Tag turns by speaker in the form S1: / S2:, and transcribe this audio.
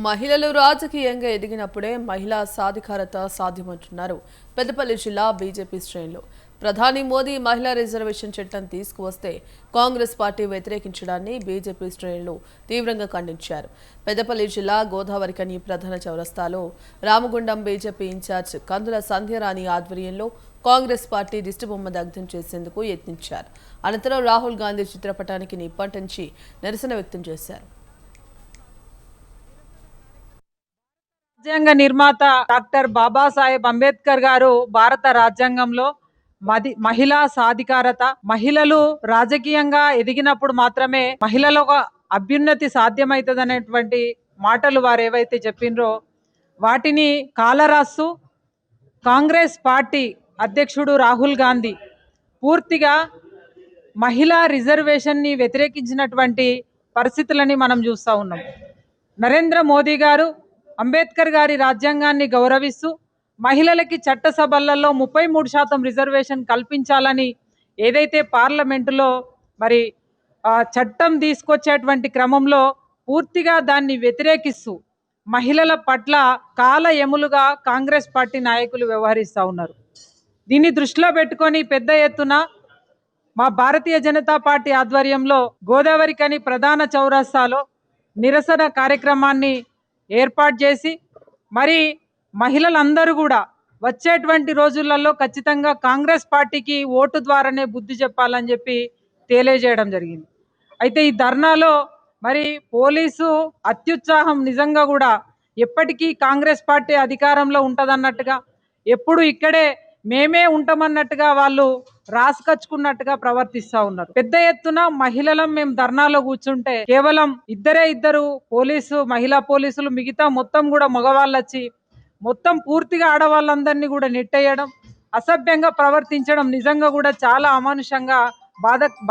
S1: మహిళలు రాజకీయంగా ఎదిగినప్పుడే మహిళా సాధికారత సాధ్యమంటున్నారు పెద్దపల్లి జిల్లా బీజేపీ శ్రేణులు. ప్రధాని మోదీ మహిళా రిజర్వేషన్ చట్టం తీసుకువస్తే కాంగ్రెస్ పార్టీ వ్యతిరేకించడాన్ని బీజేపీ శ్రేణులు తీవ్రంగా ఖండించారు. పెద్దపల్లి జిల్లా గోదావరికని ప్రధాన చౌరస్తాలో రామగుండం బీజేపీ ఇన్ఛార్జ్ కందుల సంధ్యారాణి ఆధ్వర్యంలో కాంగ్రెస్ పార్టీ దిష్టిబొమ్మ దగ్ధం చేసేందుకు యత్నించారు. అనంతరం రాహుల్ గాంధీ చిత్రపటానికి నిప్పంటించి నిరసన వ్యక్తం చేశారు.
S2: రాజ్యాంగ నిర్మాత డాక్టర్ బాబాసాహెబ్ అంబేద్కర్ గారు భారత రాజ్యాంగంలో మహిళా సాధికారత, మహిళలు రాజకీయంగా ఎదిగినప్పుడు మాత్రమే మహిళలకు అభ్యున్నతి సాధ్యమవుతుందనేటువంటి మాటలు వారు ఏవైతే చెప్పినరో వాటిని కాలరాస్తూ కాంగ్రెస్ పార్టీ అధ్యక్షుడు రాహుల్ గాంధీ పూర్తిగా మహిళా రిజర్వేషన్ని వ్యతిరేకించినటువంటి పరిస్థితులని మనం చూస్తూ ఉన్నాం. నరేంద్ర మోదీ గారు అంబేద్కర్ గారి రాజ్యాంగాన్ని గౌరవిస్తూ మహిళలకి చట్టసభలలో 33% రిజర్వేషన్ కల్పించాలని ఏదైతే పార్లమెంటులో మరి చట్టం తీసుకొచ్చేటువంటి క్రమంలో పూర్తిగా దాన్ని వ్యతిరేకిస్తూ మహిళల పట్ల కాల ఎములుగా కాంగ్రెస్ పార్టీ నాయకులు వ్యవహరిస్తూ ఉన్నారు. దీన్ని దృష్టిలో పెట్టుకొని పెద్ద ఎత్తున మా భారతీయ జనతా పార్టీ ఆధ్వర్యంలో గోదావరికని ప్రధాన చౌరస్తాలో నిరసన కార్యక్రమాన్ని ఏర్పాటు చేసి మరి మహిళలందరూ కూడా వచ్చేటువంటి రోజులలో ఖచ్చితంగా కాంగ్రెస్ పార్టీకి ఓటు ద్వారానే బుద్ధి చెప్పాలని చెప్పి తెలియజేయడం జరిగింది. అయితే ఈ ధర్నాలో మరి పోలీసు అత్యుత్సాహం నిజంగా కూడా ఎప్పటికీ కాంగ్రెస్ పార్టీ అధికారంలో ఉంటుందన్నట్టుగా, ఎప్పుడు ఇక్కడే మేమే ఉంటామన్నట్టుగా వాళ్ళు రాసుకచ్చుకున్నట్టుగా ప్రవర్తిస్తూ ఉన్నారు. పెద్ద ఎత్తున మహిళలం మేము ధర్నాలో కూర్చుంటే కేవలం ఇద్దరు మహిళా పోలీసులు, మిగతా మొత్తం కూడా మగవాళ్ళు వచ్చి మొత్తం పూర్తిగా ఆడవాళ్ళందరినీ కూడా నెట్టేయడం, అసభ్యంగా ప్రవర్తించడం నిజంగా కూడా చాలా అమానుషంగా